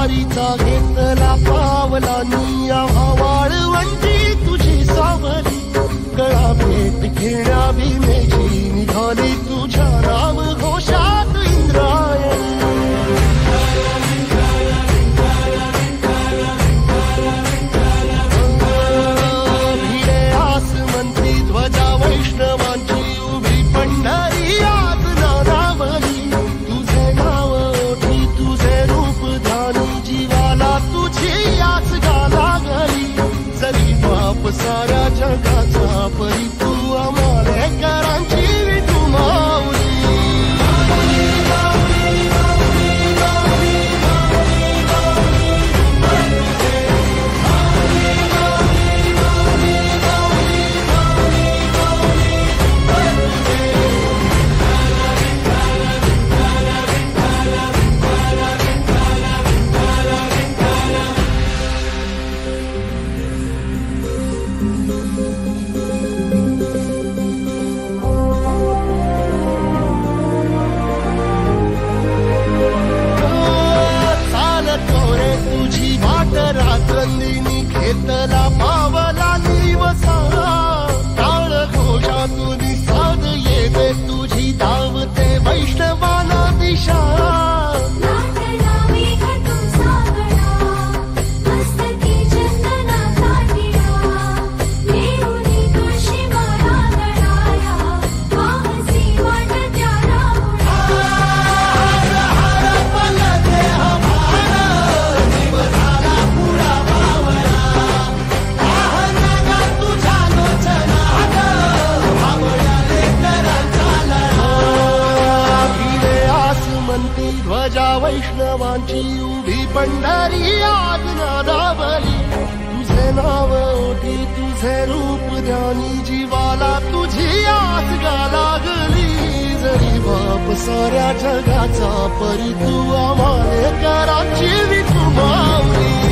वारीचा घेतला पावलांनी आम्हा वाळवंटी तुझी सावली गळा भेट घेण्या भीमेची निघाली तुझ्या राम घोषात इंद्रायणी भिडे आसमंती ध्वजा वैष्णवांची उभी पंढरी आज नानावली तुझे नाव ओठी तुझे रूप ध्यानी जीवाला तुझी आस गाला गली जरी बाप साऱ्या जगाचा परी तू आमालेकरांची विठू माऊली रात्रंदिनी घेतला पावला दिवसा टाळ घोषातून साध येते तुझी धावते वैष्णवाला दिशा ध्वजा वैष्णवांची उभी पंढरी आज नादावली तुझे नाव ओठी तुझे रूप ध्यानी जीवाला तुझी आस गाला गली जरी बाप साऱ्या जगाचा परी तू आमालेकरांची विठू माऊली